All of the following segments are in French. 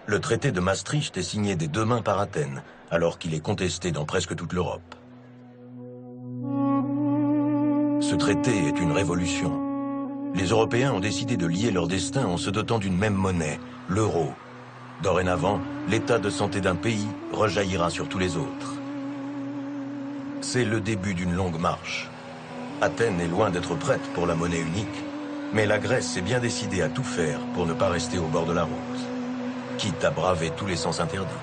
Le traité de Maastricht est signé des deux mains par Athènes, alors qu'il est contesté dans presque toute l'Europe. Ce traité est une révolution. Les Européens ont décidé de lier leur destin en se dotant d'une même monnaie, l'euro. Dorénavant, l'état de santé d'un pays rejaillira sur tous les autres. C'est le début d'une longue marche. Athènes est loin d'être prête pour la monnaie unique, mais la Grèce s'est bien décidée à tout faire pour ne pas rester au bord de la route, quitte à braver tous les sens interdits.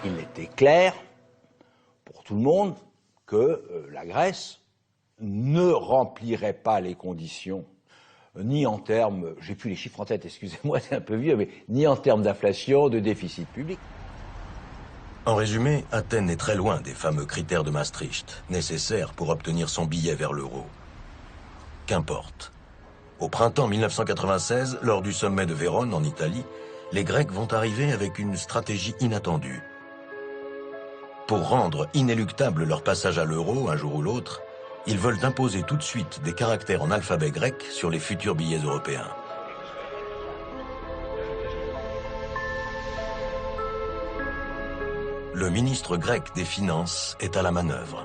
Il était clair pour tout le monde que la Grèce ne remplirait pas les conditions, ni en termes, j'ai plus les chiffres en tête, excusez-moi, c'est un peu vieux, mais ni en termes d'inflation, de déficit public. En résumé, Athènes est très loin des fameux critères de Maastricht, nécessaires pour obtenir son billet vers l'euro. Qu'importe. Au printemps 1996, lors du sommet de Vérone, en Italie, les Grecs vont arriver avec une stratégie inattendue. Pour rendre inéluctable leur passage à l'euro, un jour ou l'autre, ils veulent imposer tout de suite des caractères en alphabet grec sur les futurs billets européens. Le ministre grec des Finances est à la manœuvre.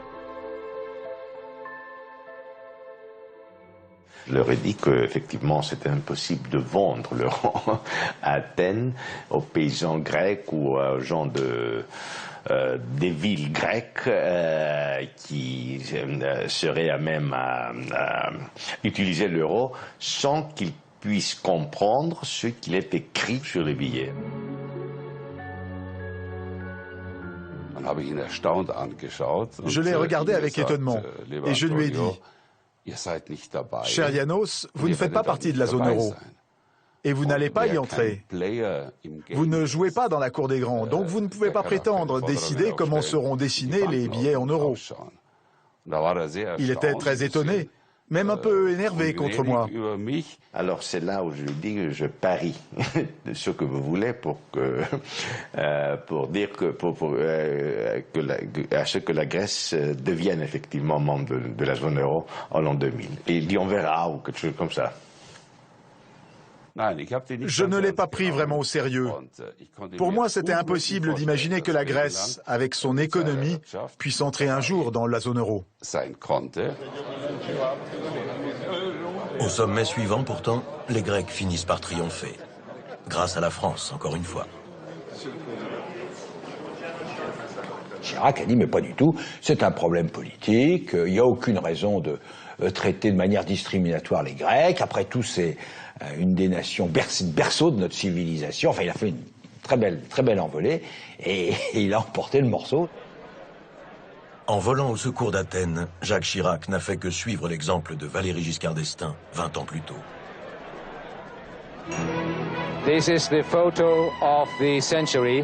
Je leur ai dit qu'effectivement c'était impossible de vendre l'euro à Athènes, aux paysans grecs ou aux gens des villes grecques qui seraient à même à utiliser l'euro sans qu'ils puissent comprendre ce qu'il est écrit sur les billets. Je l'ai regardé avec étonnement et je lui ai dit « Cher Yanos, vous ne faites pas partie de la zone euro et vous n'allez pas y entrer. Vous ne jouez pas dans la cour des grands, donc vous ne pouvez pas prétendre décider comment seront dessinés les billets en euros. » Il était très étonné, même un peu énervé contre moi. Alors c'est là où je lui dis que je parie de ce que vous voulez pour dire à ce que la Grèce devienne effectivement membre de la zone euro en l'an 2000. Et il dit on verra ou quelque chose comme ça. Je ne l'ai pas pris vraiment au sérieux. Pour moi, c'était impossible d'imaginer que la Grèce, avec son économie, puisse entrer un jour dans la zone euro. Au sommet suivant, pourtant, les Grecs finissent par triompher. Grâce à la France, encore une fois. Chirac a dit, mais pas du tout, c'est un problème politique, il n'y a aucune raison de traiter de manière discriminatoire les Grecs. Après tout, c'est une des nations berceau de notre civilisation. Enfin, il a fait une très belle envolée et il a emporté le morceau. En volant au secours d'Athènes, Jacques Chirac n'a fait que suivre l'exemple de Valéry Giscard d'Estaing 20 ans plus tôt. This is the photo of the century.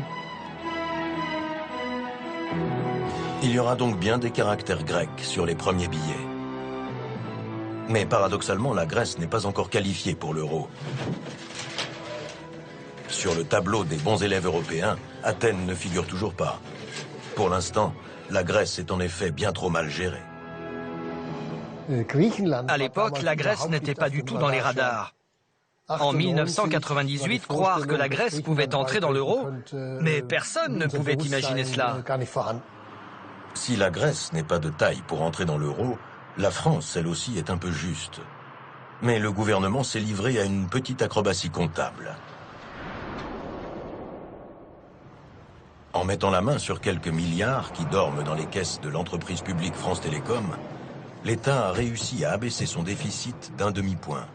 Il y aura donc bien des caractères grecs sur les premiers billets. Mais paradoxalement, la Grèce n'est pas encore qualifiée pour l'euro. Sur le tableau des bons élèves européens, Athènes ne figure toujours pas. Pour l'instant, la Grèce est en effet bien trop mal gérée. À l'époque, la Grèce n'était pas du tout dans les radars. En 1998, croire que la Grèce pouvait entrer dans l'euro, mais personne ne pouvait imaginer cela. Si la Grèce n'est pas de taille pour entrer dans l'euro, la France, elle aussi, est un peu juste. Mais le gouvernement s'est livré à une petite acrobatie comptable. En mettant la main sur quelques milliards qui dorment dans les caisses de l'entreprise publique France Télécom, l'État a réussi à abaisser son déficit d'un demi-point.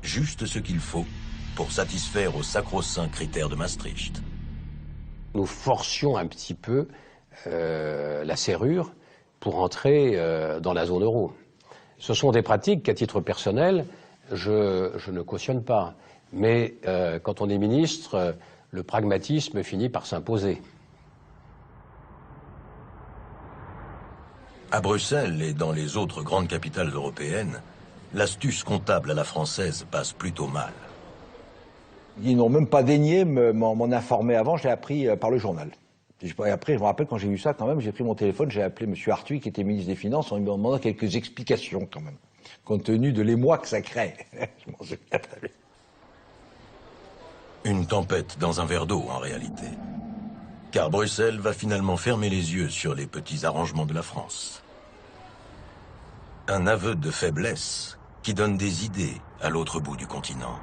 Juste ce qu'il faut pour satisfaire aux sacro-saints critères de Maastricht. Nous forcions un petit peu la serrure pour entrer dans la zone euro. Ce sont des pratiques qu'à titre personnel, je ne cautionne pas. Mais quand on est ministre, le pragmatisme finit par s'imposer. À Bruxelles et dans les autres grandes capitales européennes, l'astuce comptable à la française passe plutôt mal. Ils n'ont même pas daigné m'en informer avant, je l'ai appris par le journal. Et après, je me rappelle quand j'ai vu ça quand même, j'ai pris mon téléphone, j'ai appelé M. Arthuis qui était ministre des Finances en lui demandant quelques explications quand même, compte tenu de l'émoi que ça crée. Je m'en souviens très bien. Une tempête dans un verre d'eau, en réalité. Car Bruxelles va finalement fermer les yeux sur les petits arrangements de la France. Un aveu de faiblesse qui donne des idées à l'autre bout du continent.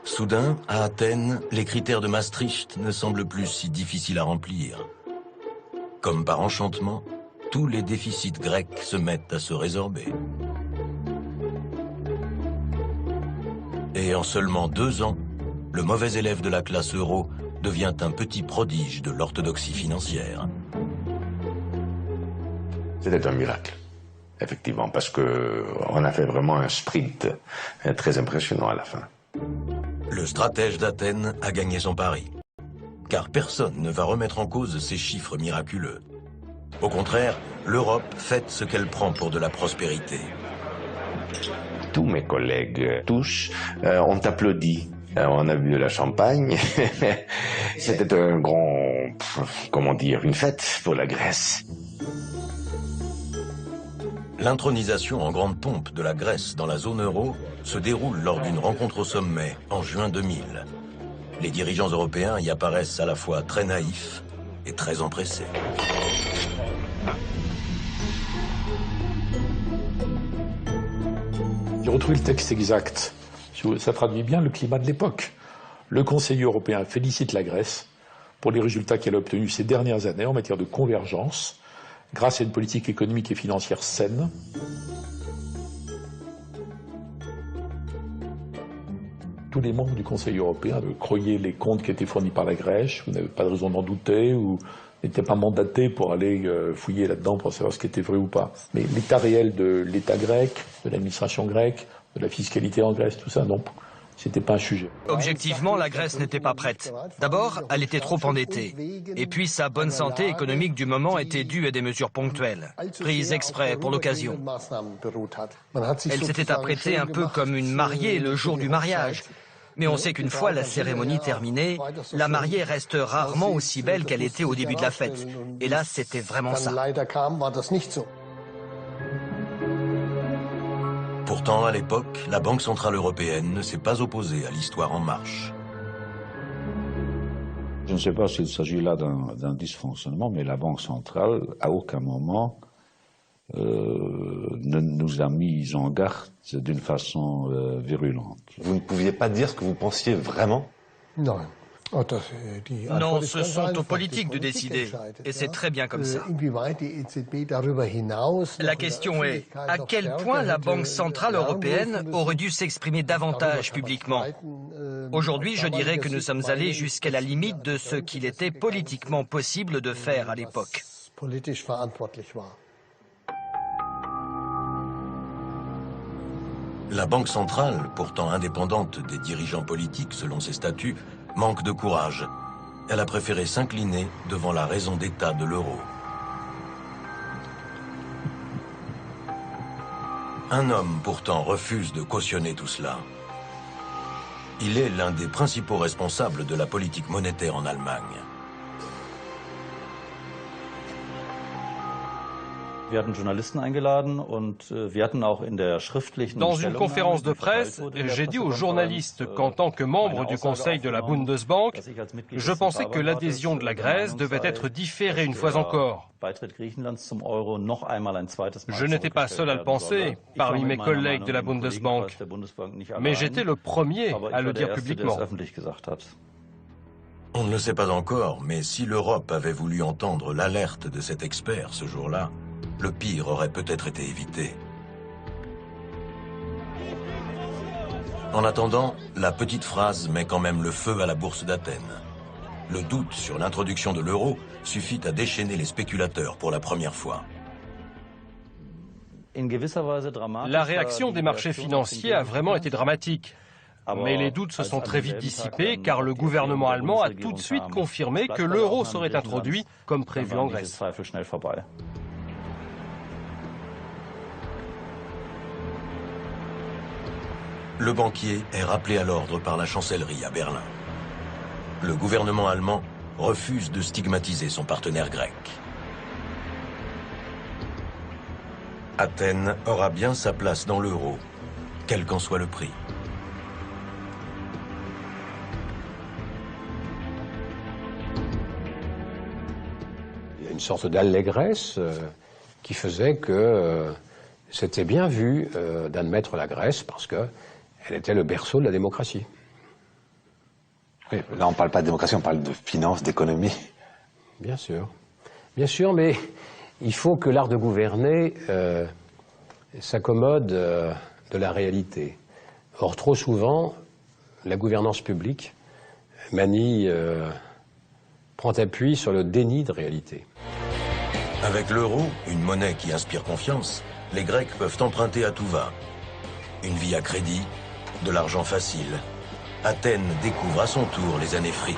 Soudain, à Athènes, les critères de Maastricht ne semblent plus si difficiles à remplir. Comme par enchantement, tous les déficits grecs se mettent à se résorber. Et en seulement 2 ans, le mauvais élève de la classe euro devient un petit prodige de l'orthodoxie financière. C'était un miracle, effectivement, parce qu'on a fait vraiment un sprint très impressionnant à la fin. Le stratège d'Athènes a gagné son pari, car personne ne va remettre en cause ces chiffres miraculeux. Au contraire, l'Europe fête ce qu'elle prend pour de la prospérité. Tous mes collègues, tous, ont applaudi. On a bu de la champagne. C'était un grand, comment dire, une fête pour la Grèce. L'intronisation en grande pompe de la Grèce dans la zone euro se déroule lors d'une rencontre au sommet en juin 2000. Les dirigeants européens y apparaissent à la fois très naïfs et très empressés. J'ai retrouvé le texte exact. Ça traduit bien le climat de l'époque. Le Conseil européen félicite la Grèce pour les résultats qu'elle a obtenus ces dernières années en matière de convergence, grâce à une politique économique et financière saine. Tous les membres du Conseil européen croyaient les comptes qui étaient fournis par la Grèce, vous n'avez pas de raison d'en douter, ou n'étaient pas mandatés pour aller fouiller là-dedans pour savoir ce qui était vrai ou pas. Mais l'état réel de l'État grec, de l'administration grecque, de la fiscalité en Grèce, tout ça, non, c'était pas un sujet. Objectivement, la Grèce n'était pas prête. D'abord, elle était trop endettée. Et puis, sa bonne santé économique du moment était due à des mesures ponctuelles, prises exprès pour l'occasion. Elle s'était apprêtée un peu comme une mariée le jour du mariage. Mais on sait qu'une fois la cérémonie terminée, la mariée reste rarement aussi belle qu'elle était au début de la fête. Et là, c'était vraiment ça. Pourtant, à l'époque, la Banque centrale européenne ne s'est pas opposée à l'histoire en marche. Je ne sais pas s'il s'agit là d'un dysfonctionnement, mais la Banque centrale, à aucun moment, ne nous a mis en garde d'une façon virulente. Vous ne pouviez pas dire ce que vous pensiez vraiment? Non. Non, ce sont aux politiques de décider, et c'est très bien comme ça. La question est, à quel point la Banque centrale européenne aurait dû s'exprimer davantage publiquement? Aujourd'hui, je dirais que nous sommes allés jusqu'à la limite de ce qu'il était politiquement possible de faire à l'époque. La Banque centrale, pourtant indépendante des dirigeants politiques selon ses statuts, manque de courage. Elle a préféré s'incliner devant la raison d'État de l'euro. Un homme, pourtant, refuse de cautionner tout cela. Il est l'un des principaux responsables de la politique monétaire en Allemagne. Dans une conférence de presse, j'ai dit aux journalistes qu'en tant que membre du conseil de la Bundesbank, je pensais que l'adhésion de la Grèce devait être différée une fois encore. Je n'étais pas seul à le penser parmi mes collègues de la Bundesbank, mais j'étais le premier à le dire publiquement. On ne le sait pas encore, mais si l'Europe avait voulu entendre l'alerte de cet expert ce jour-là, le pire aurait peut-être été évité. En attendant, la petite phrase met quand même le feu à la bourse d'Athènes. Le doute sur l'introduction de l'euro suffit à déchaîner les spéculateurs pour la première fois. La réaction des marchés financiers a vraiment été dramatique. Mais les doutes se sont très vite dissipés car le gouvernement allemand a tout de suite confirmé que l'euro serait introduit comme prévu en Grèce. Le banquier est rappelé à l'ordre par la chancellerie à Berlin. Le gouvernement allemand refuse de stigmatiser son partenaire grec. Athènes aura bien sa place dans l'euro, quel qu'en soit le prix. une sorte d'allégresse qui faisait que c'était bien vu d'admettre la Grèce parce qu'elle était le berceau de la démocratie. Oui, là on ne parle pas de démocratie, on parle de finance, d'économie. Bien sûr, mais il faut que l'art de gouverner s'accommode de la réalité. Or, trop souvent, la gouvernance publique prend appui sur le déni de réalité. Avec l'euro, une monnaie qui inspire confiance, les Grecs peuvent emprunter à tout va. Une vie à crédit, de l'argent facile. Athènes découvre à son tour les années fric.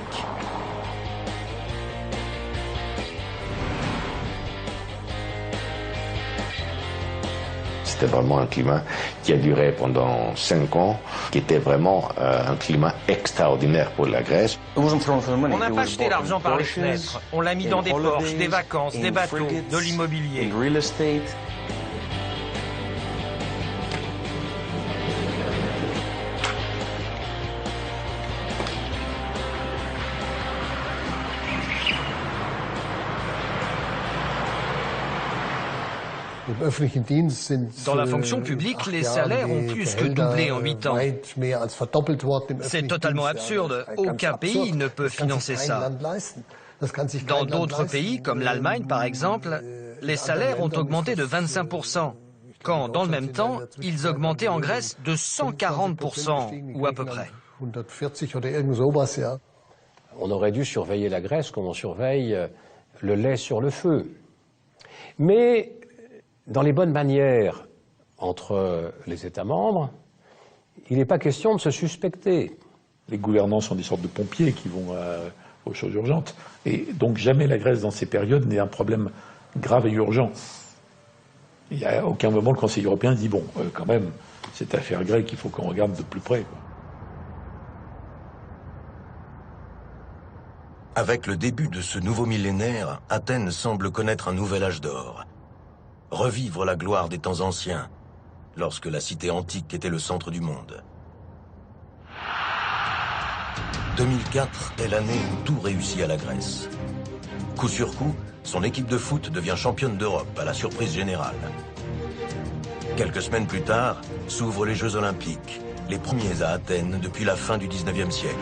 C'était vraiment un climat qui a duré pendant 5 ans, qui était vraiment un climat extraordinaire pour la Grèce. On n'a pas jeté l'argent par les fenêtres, on l'a mis dans des Porsche, des vacances, des bateaux, de l'immobilier. Dans la fonction publique, les salaires ont plus que doublé en 8 ans. C'est totalement absurde. Aucun pays ne peut financer ça. Dans d'autres pays, comme l'Allemagne par exemple, les salaires ont augmenté de 25%, quand dans le même temps, ils augmentaient en Grèce de 140%, ou à peu près. On aurait dû surveiller la Grèce comme on surveille le lait sur le feu. Mais dans les bonnes manières entre les États membres, il n'est pas question de se suspecter. Les gouvernants sont des sortes de pompiers qui vont aux choses urgentes. Et donc jamais la Grèce dans ces périodes n'est un problème grave et urgent. Il n'y a aucun moment le Conseil européen dit « bon, quand même, cette affaire grecque, il faut qu'on regarde de plus près ». Avec le début de ce nouveau millénaire, Athènes semble connaître un nouvel âge d'or. Revivre la gloire des temps anciens, lorsque la cité antique était le centre du monde. 2004 est l'année où tout réussit à la Grèce. Coup sur coup, son équipe de foot devient championne d'Europe à la surprise générale. Quelques semaines plus tard, s'ouvrent les Jeux Olympiques, les premiers à Athènes depuis la fin du 19e siècle.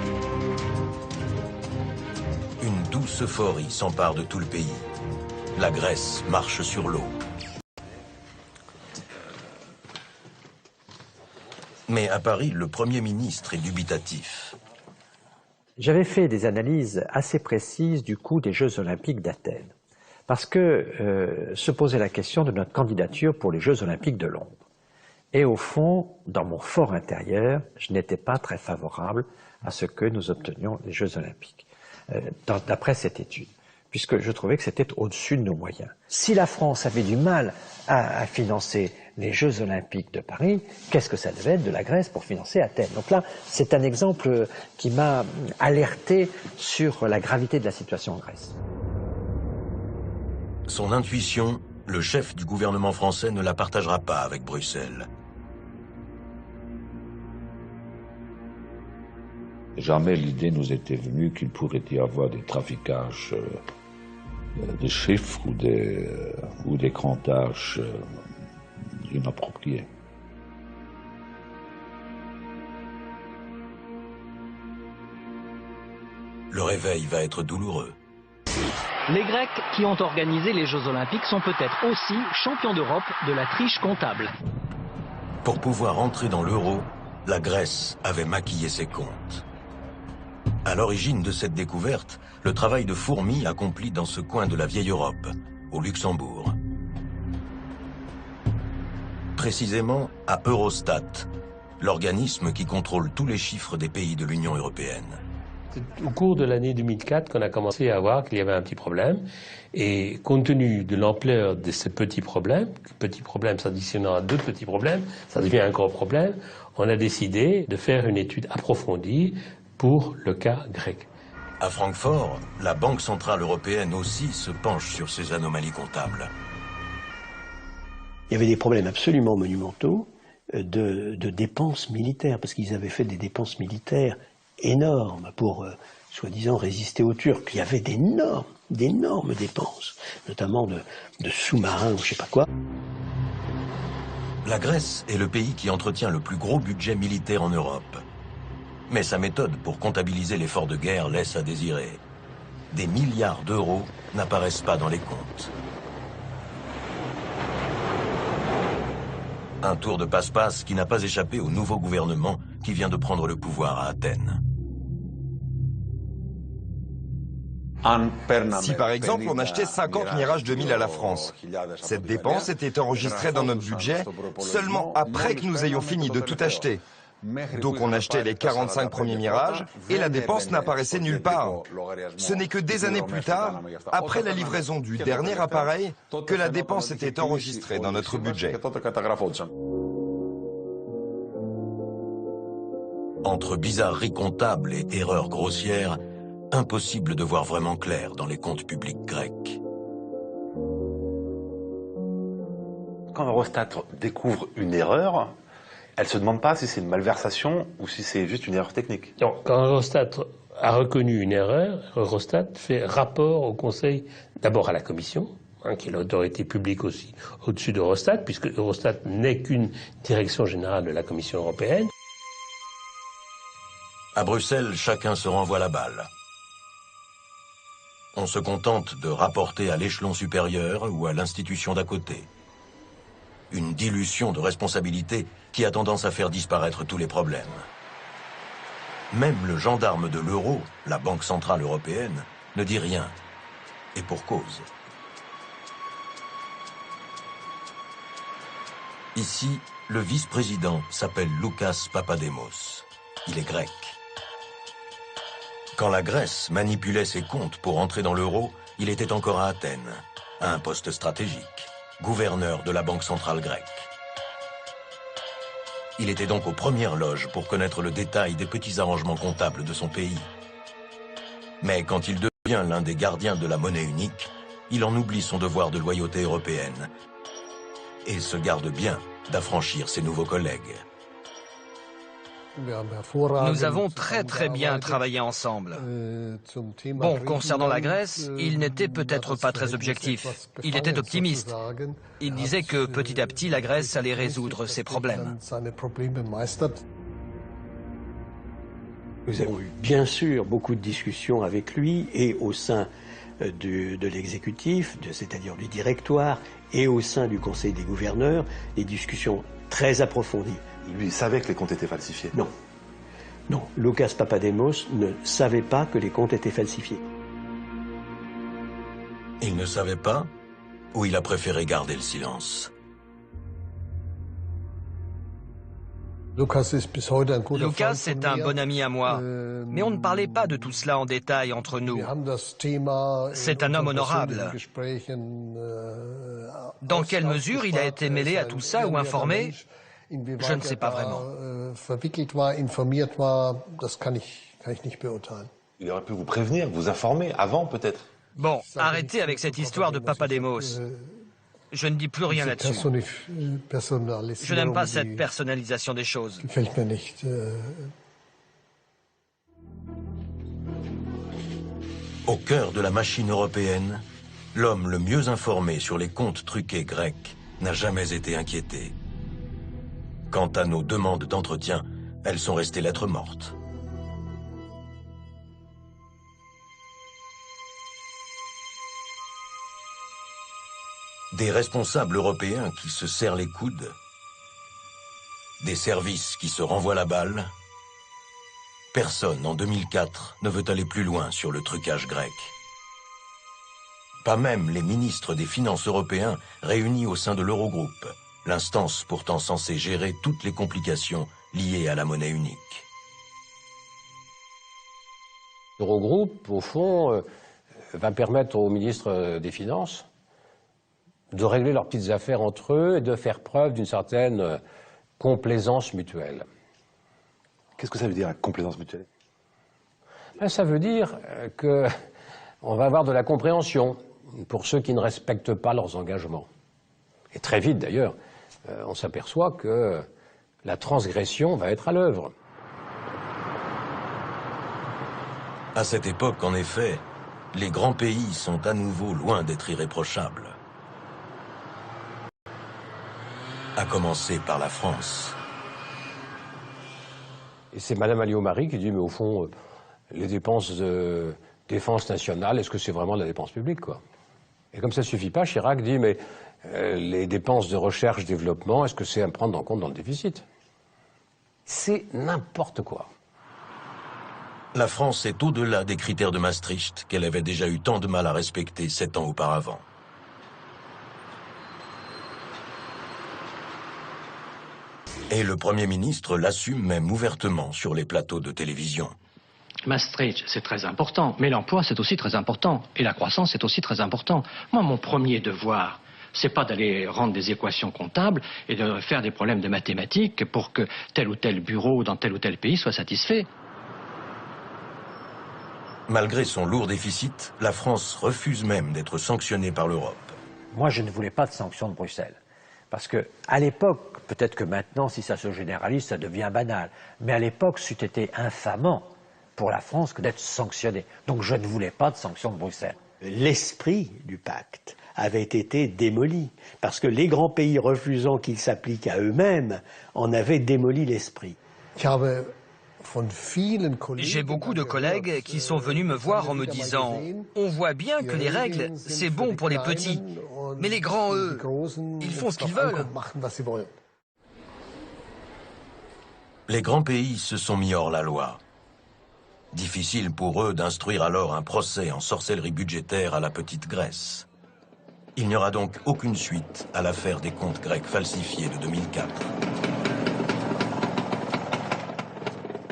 Une douce euphorie s'empare de tout le pays. La Grèce marche sur l'eau. Mais à Paris, le Premier ministre est dubitatif. J'avais fait des analyses assez précises du coût des Jeux Olympiques d'Athènes, parce que se posait la question de notre candidature pour les Jeux Olympiques de Londres. Et au fond, dans mon fort intérieur, je n'étais pas très favorable à ce que nous obtenions les Jeux Olympiques, d'après cette étude, puisque je trouvais que c'était au-dessus de nos moyens. Si la France avait du mal à financer les Jeux Olympiques de Paris, qu'est-ce que ça devait être de la Grèce pour financer Athènes? Donc là, c'est un exemple qui m'a alerté sur la gravité de la situation en Grèce. Son intuition, le chef du gouvernement français ne la partagera pas avec Bruxelles. Jamais l'idée nous était venue qu'il pourrait y avoir des trafiquages de chiffres ou des crantages inappropriés. Le réveil va être douloureux. Les Grecs qui ont organisé les Jeux Olympiques sont peut-être aussi champions d'Europe de la triche comptable. Pour pouvoir entrer dans l'euro, la Grèce avait maquillé ses comptes. À l'origine de cette découverte, le travail de fourmi accompli dans ce coin de la vieille Europe, au Luxembourg. Précisément à Eurostat, l'organisme qui contrôle tous les chiffres des pays de l'Union européenne. C'est au cours de l'année 2004 qu'on a commencé à voir qu'il y avait un petit problème. Et compte tenu de l'ampleur de ce petit problème s'additionnant à d'autres petits problèmes, ça devient un gros problème, on a décidé de faire une étude approfondie pour le cas grec. À Francfort, la Banque centrale européenne aussi se penche sur ces anomalies comptables. Il y avait des problèmes absolument monumentaux de dépenses militaires, parce qu'ils avaient fait des dépenses militaires énormes pour, soi-disant, résister aux Turcs. Il y avait d'énormes d'énormes dépenses, notamment de sous-marins ou je sais pas quoi. La Grèce est le pays qui entretient le plus gros budget militaire en Europe. Mais sa méthode pour comptabiliser l'effort de guerre laisse à désirer. Des milliards d'euros n'apparaissent pas dans les comptes. Un tour de passe-passe qui n'a pas échappé au nouveau gouvernement qui vient de prendre le pouvoir à Athènes. Si par exemple on achetait 50 Mirage 2000 à la France, cette dépense était enregistrée dans notre budget seulement après que nous ayons fini de tout acheter. Donc on achetait les 45 premiers Mirages et la dépense n'apparaissait nulle part. Ce n'est que des années plus tard, après la livraison du dernier appareil, que la dépense était enregistrée dans notre budget. Entre bizarreries comptables et erreurs grossières, impossible de voir vraiment clair dans les comptes publics grecs. Quand Eurostat découvre une erreur, elle ne se demande pas si c'est une malversation ou si c'est juste une erreur technique. Non, quand Eurostat a reconnu une erreur, Eurostat fait rapport au Conseil, d'abord à la Commission, qui est l'autorité publique aussi au-dessus d'Eurostat, puisque Eurostat n'est qu'une direction générale de la Commission européenne. À Bruxelles, chacun se renvoie la balle. On se contente de rapporter à l'échelon supérieur ou à l'institution d'à côté. Une dilution de responsabilité qui a tendance à faire disparaître tous les problèmes. Même le gendarme de l'euro, la Banque centrale européenne, ne dit rien. Et pour cause. Ici, le vice-président s'appelle Loukas Papademos. Il est grec. Quand la Grèce manipulait ses comptes pour entrer dans l'euro, il était encore à Athènes, à un poste stratégique, gouverneur de la Banque centrale grecque. Il était donc aux premières loges pour connaître le détail des petits arrangements comptables de son pays. Mais quand il devient l'un des gardiens de la monnaie unique, il en oublie son devoir de loyauté européenne et se garde bien d'affranchir ses nouveaux collègues. Nous avons très bien travaillé ensemble. Bon, concernant la Grèce, il n'était peut-être pas très objectif. Il était optimiste. Il disait que petit à petit, la Grèce allait résoudre ses problèmes. Nous avons eu bien sûr beaucoup de discussions avec lui et au sein de l'exécutif, c'est-à-dire du directoire, et au sein du Conseil des gouverneurs, des discussions très approfondies. Lui, il savait que les comptes étaient falsifiés? Non. Non, Loukas Papademos ne savait pas que les comptes étaient falsifiés. Il ne savait pas, ou il a préféré garder le silence? Loukas est un bon ami à moi, mais on ne parlait pas de tout cela en détail entre nous. C'est un homme honorable. Dans quelle mesure il a été mêlé à tout ça ou informé? Je ne sais pas vraiment. Il aurait pu vous prévenir, vous informer avant peut-être. Bon, arrêtez avec cette histoire de Papademos. Je ne dis plus rien là-dessus. Je n'aime pas cette personnalisation des choses. Au cœur de la machine européenne, l'homme le mieux informé sur les comptes truqués grecs n'a jamais été inquiété. Quant à nos demandes d'entretien, elles sont restées lettres mortes. Des responsables européens qui se serrent les coudes, des services qui se renvoient la balle. Personne en 2004 ne veut aller plus loin sur le trucage grec. Pas même les ministres des Finances européens réunis au sein de l'Eurogroupe, l'instance pourtant censée gérer toutes les complications liées à la monnaie unique. L'Eurogroupe, au fond, va permettre aux ministres des Finances de régler leurs petites affaires entre eux et de faire preuve d'une certaine complaisance mutuelle. Qu'est-ce que ça veut dire, la complaisance mutuelle? Ça veut dire qu'on va avoir de la compréhension pour ceux qui ne respectent pas leurs engagements. Et très vite, d'ailleurs, on s'aperçoit que la transgression va être à l'œuvre. À cette époque, en effet, les grands pays sont à nouveau loin d'être irréprochables. À commencer par la France. Et c'est Madame Alliot-Marie qui dit, mais au fond, les dépenses de défense nationale, est-ce que c'est vraiment de la dépense publique, quoi? Et comme ça ne suffit pas, Chirac dit, mais les dépenses de recherche-développement, est-ce que c'est à prendre en compte dans le déficit? C'est n'importe quoi. La France est au-delà des critères de Maastricht qu'elle avait déjà eu tant de mal à respecter 7 ans auparavant. Et le Premier ministre l'assume même ouvertement sur les plateaux de télévision. Maastricht, c'est très important, mais l'emploi, c'est aussi très important. Et la croissance, c'est aussi très important. Moi, mon premier devoir, c'est pas d'aller rendre des équations comptables et de faire des problèmes de mathématiques pour que tel ou tel bureau dans tel ou tel pays soit satisfait. Malgré son lourd déficit, la France refuse même d'être sanctionnée par l'Europe. Moi, je ne voulais pas de sanctions de Bruxelles. Parce qu'à l'époque, peut-être que maintenant, si ça se généralise, ça devient banal. Mais à l'époque, c'eût été infamant pour la France que d'être sanctionnée. Donc je ne voulais pas de sanctions de Bruxelles. L'esprit du pacte avait été démoli, parce que les grands pays refusant qu'il s'applique à eux-mêmes en avaient démoli l'esprit. J'ai beaucoup de collègues qui sont venus me voir en me disant « On voit bien que les règles, c'est bon pour les petits, mais les grands, eux, ils font ce qu'ils veulent. » Les grands pays se sont mis hors la loi. Difficile pour eux d'instruire alors un procès en sorcellerie budgétaire à la petite Grèce. Il n'y aura donc aucune suite à l'affaire des comptes grecs falsifiés de 2004.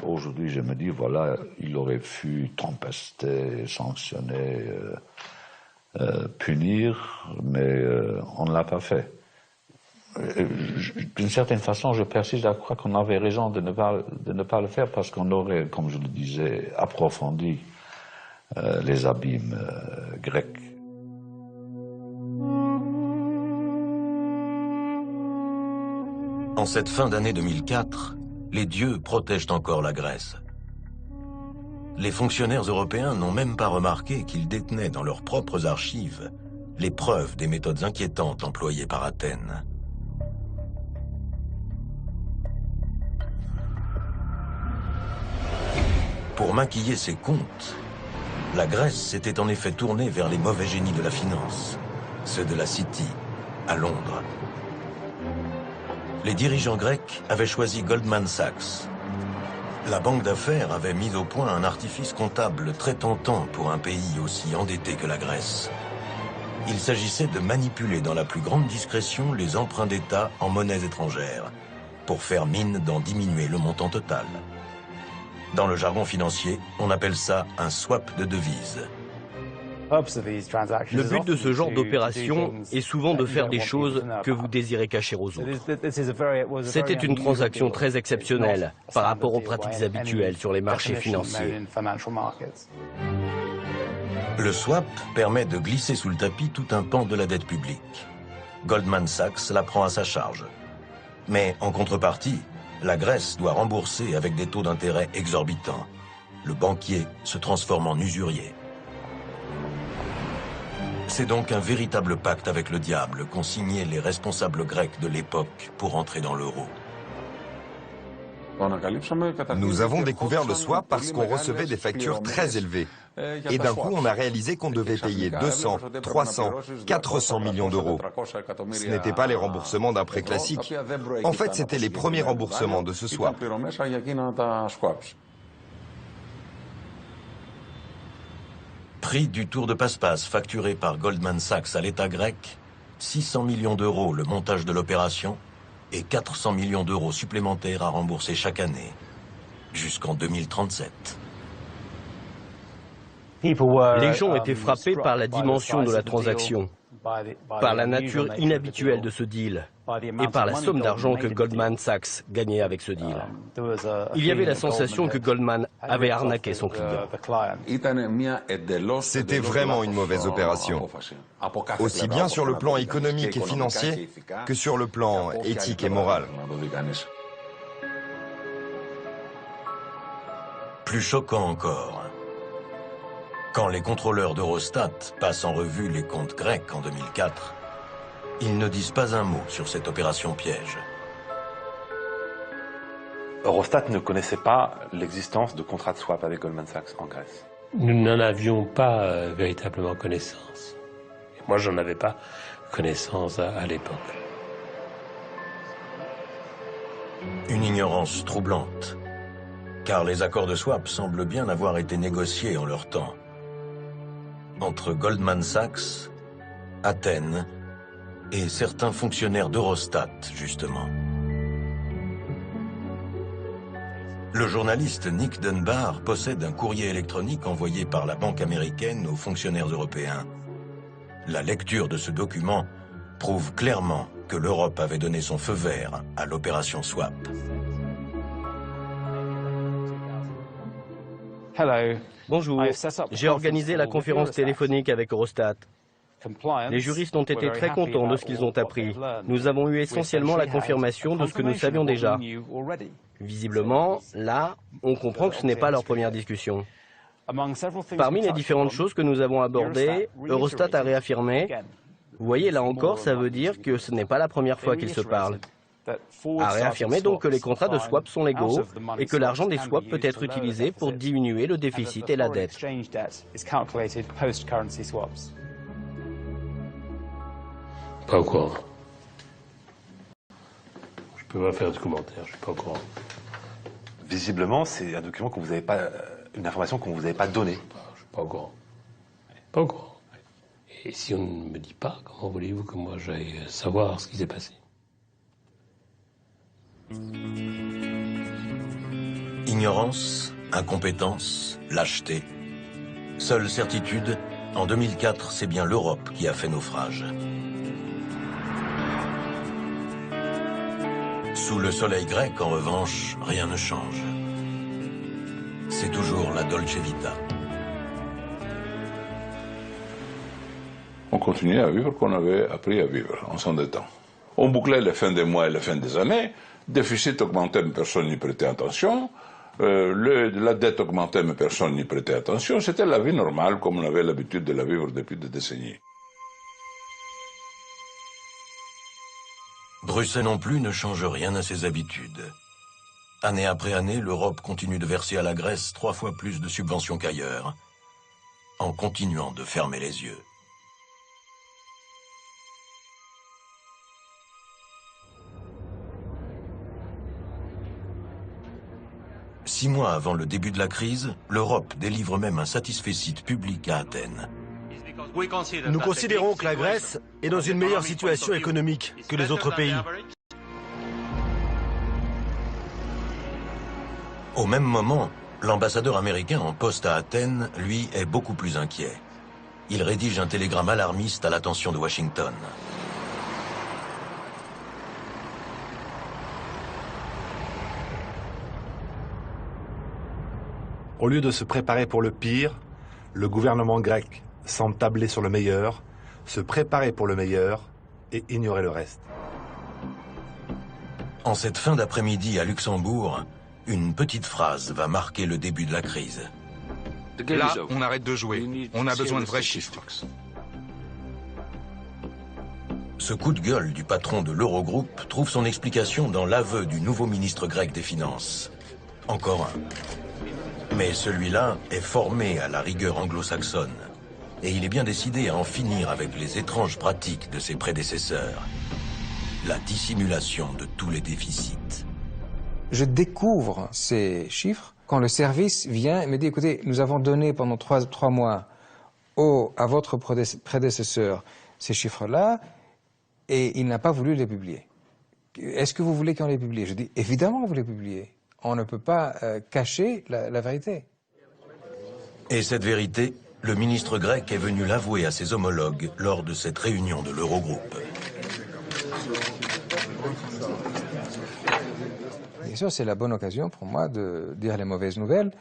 Aujourd'hui, je me dis, voilà, il aurait pu tempester, sanctionner, punir, mais on ne l'a pas fait. D'une certaine façon, je persiste à croire qu'on avait raison de ne pas le faire parce qu'on aurait, comme je le disais, approfondi les abîmes grecs. En cette fin d'année 2004, les dieux protègent encore la Grèce. Les fonctionnaires européens n'ont même pas remarqué qu'ils détenaient dans leurs propres archives les preuves des méthodes inquiétantes employées par Athènes. Pour maquiller ses comptes, la Grèce s'était en effet tournée vers les mauvais génies de la finance, ceux de la City, à Londres. Les dirigeants grecs avaient choisi Goldman Sachs. La banque d'affaires avait mis au point un artifice comptable très tentant pour un pays aussi endetté que la Grèce. Il s'agissait de manipuler dans la plus grande discrétion les emprunts d'État en monnaies étrangères, pour faire mine d'en diminuer le montant total. Dans le jargon financier, on appelle ça un swap de devises. Le but de ce genre d'opération est souvent de faire des choses que vous désirez cacher aux autres. C'était une transaction très exceptionnelle par rapport aux pratiques habituelles sur les marchés financiers. Le swap permet de glisser sous le tapis tout un pan de la dette publique. Goldman Sachs la prend à sa charge. Mais en contrepartie, la Grèce doit rembourser avec des taux d'intérêt exorbitants. Le banquier se transforme en usurier. C'est donc un véritable pacte avec le diable qu'ont signé les responsables grecs de l'époque pour entrer dans l'euro. Nous avons découvert le swap parce qu'on recevait des factures très élevées. Et d'un coup, on a réalisé qu'on devait payer 200, 300, 400 millions d'euros. Ce n'étaient pas les remboursements d'un prêt classique. En fait, c'était les premiers remboursements de ce swap. Prix du tour de passe-passe facturé par Goldman Sachs à l'État grec, 600 millions d'euros le montage de l'opération et 400 millions d'euros supplémentaires à rembourser chaque année, jusqu'en 2037. Les gens étaient frappés par la dimension de la transaction, par la nature inhabituelle de ce deal et par la somme d'argent que Goldman Sachs gagnait avec ce deal. Il y avait la sensation que Goldman avait arnaqué son client. C'était vraiment une mauvaise opération, aussi bien sur le plan économique et financier que sur le plan éthique et moral. Plus choquant encore, Quand les contrôleurs d'Eurostat passent en revue les comptes grecs en 2004, ils ne disent pas un mot sur cette opération piège. Eurostat ne connaissait pas l'existence de contrats de swap avec Goldman Sachs en Grèce. Nous n'en avions pas véritablement connaissance. Et moi, j'en avais pas connaissance à l'époque. Une ignorance troublante, car les accords de swap semblent bien avoir été négociés en leur temps. Entre Goldman Sachs, Athènes et certains fonctionnaires d'Eurostat, justement. Le journaliste Nick Dunbar possède un courrier électronique envoyé par la banque américaine aux fonctionnaires européens. La lecture de ce document prouve clairement que l'Europe avait donné son feu vert à l'opération swap. Bonjour, j'ai organisé la conférence téléphonique avec Eurostat. Les juristes ont été très contents de ce qu'ils ont appris. Nous avons eu essentiellement la confirmation de ce que nous savions déjà. Visiblement, là, on comprend que ce n'est pas leur première discussion. Parmi les différentes choses que nous avons abordées, Eurostat a réaffirmé, vous voyez, là encore, ça veut dire que ce n'est pas la première fois qu'ils se parlent. A réaffirmé donc que les contrats de swap sont légaux et que l'argent des swaps peut être utilisé pour diminuer le déficit et la dette. Pas au courant. Je peux pas faire de commentaire, je suis pas au courant. Visiblement, c'est un document que vous n'avez pas, une information qu'on vous avait pas donnée. Je suis pas au courant. Pas au courant. Et si on ne me dit pas, comment voulez-vous que moi j'aille savoir ce qui s'est passé? Ignorance, incompétence, lâcheté. Seule certitude, en 2004, c'est bien l'Europe qui a fait naufrage. Sous le soleil grec, en revanche, rien ne change. C'est toujours la Dolce Vita. On continuait à vivre qu'on avait appris à vivre en s'endettant. On bouclait les fins des mois et les fins des années, déficit augmentait mais personne n'y prêtait attention, la dette augmentait mais personne n'y prêtait attention, c'était la vie normale comme on avait l'habitude de la vivre depuis des décennies. Bruxelles non plus ne change rien à ses habitudes. Année après année, l'Europe continue de verser à la Grèce 3 fois plus de subventions qu'ailleurs, en continuant de fermer les yeux. Six mois avant le début de la crise, l'Europe délivre même un satisfecit public à Athènes. Nous considérons que la Grèce est dans une meilleure situation économique que les autres pays. Au même moment, l'ambassadeur américain en poste à Athènes, lui, est beaucoup plus inquiet. Il rédige un télégramme alarmiste à l'attention de Washington. Au lieu de se préparer pour le pire, le gouvernement grec semble tabler sur le meilleur, se préparer pour le meilleur et ignorer le reste. En cette fin d'après-midi à Luxembourg, une petite phrase va marquer le début de la crise. Là, on arrête de jouer. On a besoin de vrais chiffres. Ce coup de gueule du patron de l'Eurogroupe trouve son explication dans l'aveu du nouveau ministre grec des Finances. Encore un. Mais celui-là est formé à la rigueur anglo-saxonne. Et il est bien décidé à en finir avec les étranges pratiques de ses prédécesseurs. La dissimulation de tous les déficits. Je découvre ces chiffres quand le service vient et me dit, écoutez, nous avons donné pendant 3 mois à votre prédécesseur ces chiffres-là et il n'a pas voulu les publier. Est-ce que vous voulez qu'on les publie? Je dis, évidemment, vous les publiez. On ne peut pas cacher la vérité. Et cette vérité, le ministre grec est venu l'avouer à ses homologues lors de cette réunion de l'Eurogroupe. Bien sûr, c'est la bonne occasion pour moi de dire les mauvaises nouvelles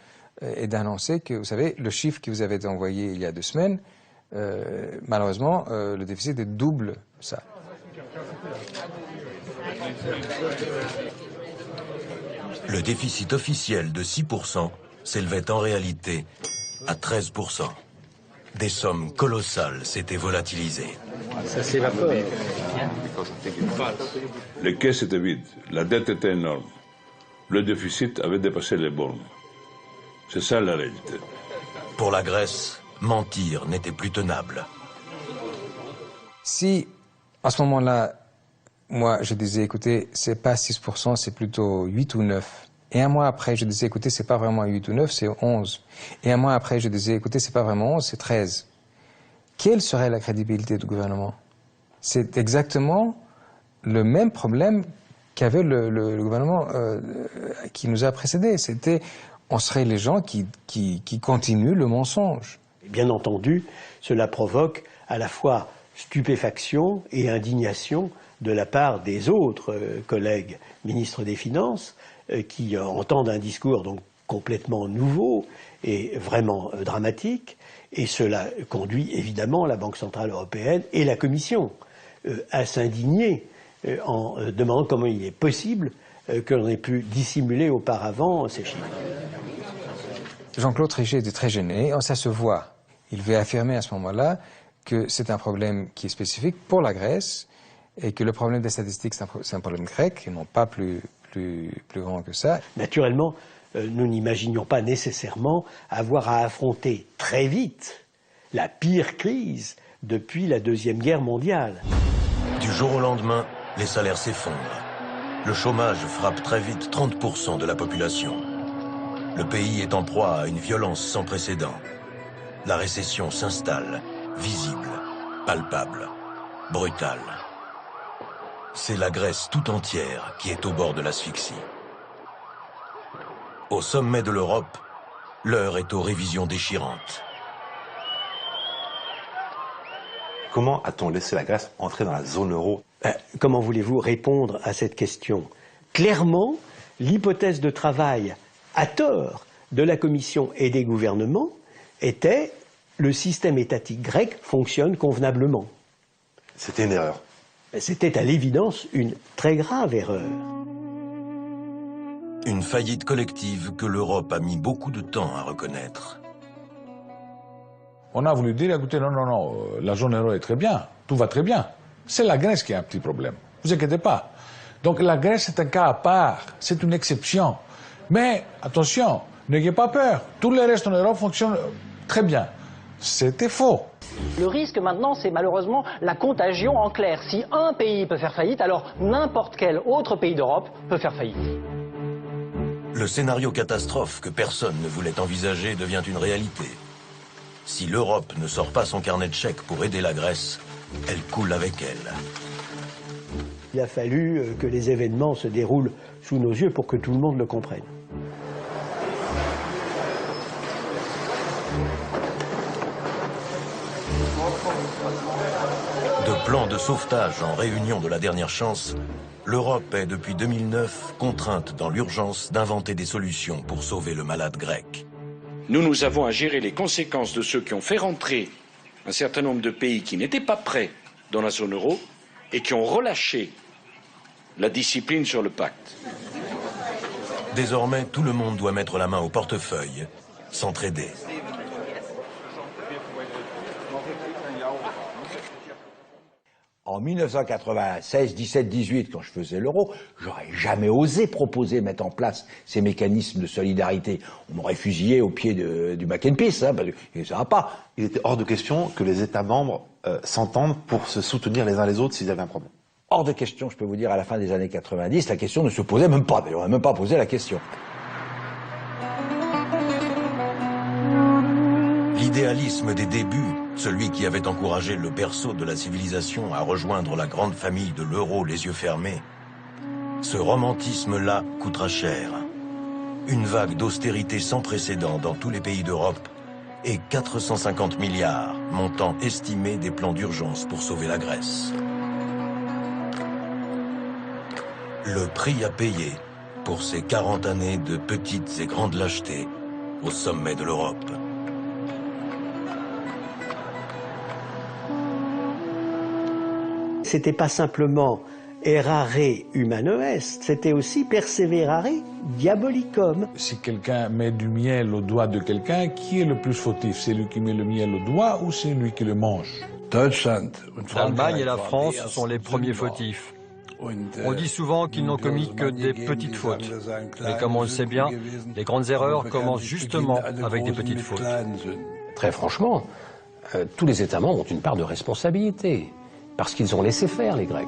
et d'annoncer que, vous savez, le chiffre qui vous avait été envoyé il y a 2 semaines, malheureusement, le déficit est double ça. Le déficit officiel de 6% s'élevait en réalité à 13%. des sommes colossales s'étaient volatilisées. Ça s'évapore. Les caisses étaient vides, la dette était énorme. Le déficit avait dépassé les bornes. C'est ça la réalité. Pour la Grèce, mentir n'était plus tenable. Si, à ce moment-là, moi, je disais, écoutez, c'est pas 6%, c'est plutôt 8 ou 9. Et un mois après, je disais, écoutez, c'est pas vraiment 8 ou 9, c'est 11. Et un mois après, je disais, écoutez, c'est pas vraiment 11, c'est 13. Quelle serait la crédibilité du gouvernement? C'est exactement le même problème qu'avait le gouvernement qui nous a précédés. C'était, on serait les gens qui continuent le mensonge. Bien entendu, cela provoque à la fois stupéfaction et indignation de la part des autres collègues ministres des Finances qui entendent un discours donc complètement nouveau et vraiment dramatique, et cela conduit évidemment la Banque Centrale Européenne et la Commission à s'indigner en demandant comment il est possible que l'on ait pu dissimuler auparavant ces chiffres. Jean-Claude Trichet était très gêné, ça se voit. Il veut affirmer à ce moment-là que c'est un problème qui est spécifique pour la Grèce et que le problème des statistiques, c'est un problème grec et non pas plus grand que ça. Naturellement, nous n'imaginions pas nécessairement avoir à affronter très vite la pire crise depuis la Deuxième Guerre mondiale. Du jour au lendemain, les salaires s'effondrent. Le chômage frappe très vite 30% de la population. Le pays est en proie à une violence sans précédent. La récession s'installe, visible, palpable, brutale. C'est la Grèce tout entière qui est au bord de l'asphyxie. Au sommet de l'Europe, l'heure est aux révisions déchirantes. Comment a-t-on laissé la Grèce entrer dans la zone euro? Comment voulez-vous répondre à cette question? Clairement, l'hypothèse de travail à tort de la Commission et des gouvernements était le système étatique grec fonctionne convenablement. C'était une erreur. C'était à l'évidence une très grave erreur. Une faillite collective que l'Europe a mis beaucoup de temps à reconnaître. On a voulu dire, écoutez, non, la zone euro est très bien, tout va très bien. C'est la Grèce qui a un petit problème, vous inquiétez pas. Donc la Grèce est un cas à part, c'est une exception. Mais attention, n'ayez pas peur, tout le reste en Europe fonctionne très bien. C'était faux. Le risque maintenant, c'est malheureusement la contagion en clair. Si un pays peut faire faillite, alors n'importe quel autre pays d'Europe peut faire faillite. Le scénario catastrophe que personne ne voulait envisager devient une réalité. Si l'Europe ne sort pas son carnet de chèques pour aider la Grèce, elle coule avec elle. Il a fallu que les événements se déroulent sous nos yeux pour que tout le monde le comprenne. De plans de sauvetage en réunion de la dernière chance, l'Europe est depuis 2009 contrainte dans l'urgence d'inventer des solutions pour sauver le malade grec. Nous avons à gérer les conséquences de ceux qui ont fait rentrer un certain nombre de pays qui n'étaient pas prêts dans la zone euro et qui ont relâché la discipline sur le pacte. Désormais, tout le monde doit mettre la main au portefeuille, s'entraider. En 1996, 17, 18, quand je faisais l'euro, j'aurais jamais osé proposer mettre en place ces mécanismes de solidarité. On m'aurait fusillé au pied du Mac and Peace, parce que ça va pas. Il était hors de question que les États membres s'entendent pour se soutenir les uns les autres s'ils avaient un problème. Hors de question, je peux vous dire, à la fin des années 90, la question ne se posait même pas. D'ailleurs, on n'a même pas posé la question. L'idéalisme des débuts, celui qui avait encouragé le berceau de la civilisation à rejoindre la grande famille de l'euro les yeux fermés, ce romantisme-là coûtera cher. Une vague d'austérité sans précédent dans tous les pays d'Europe et 450 milliards, montant estimé des plans d'urgence pour sauver la Grèce. Le prix à payer pour ces 40 années de petites et grandes lâchetés au sommet de l'Europe. C'était pas simplement errare humano est, c'était aussi perseverare diabolicum. Si quelqu'un met du miel au doigt de quelqu'un, qui est le plus fautif? C'est lui qui met le miel au doigt ou c'est lui qui le mange? L'Allemagne et la France sont les premiers fautifs. On dit souvent qu'ils n'ont commis que des petites fautes. Mais comme on le sait bien, les grandes erreurs commencent justement avec des petites fautes. Très franchement, tous les États membres ont une part de responsabilité, parce qu'ils ont laissé faire les Grecs.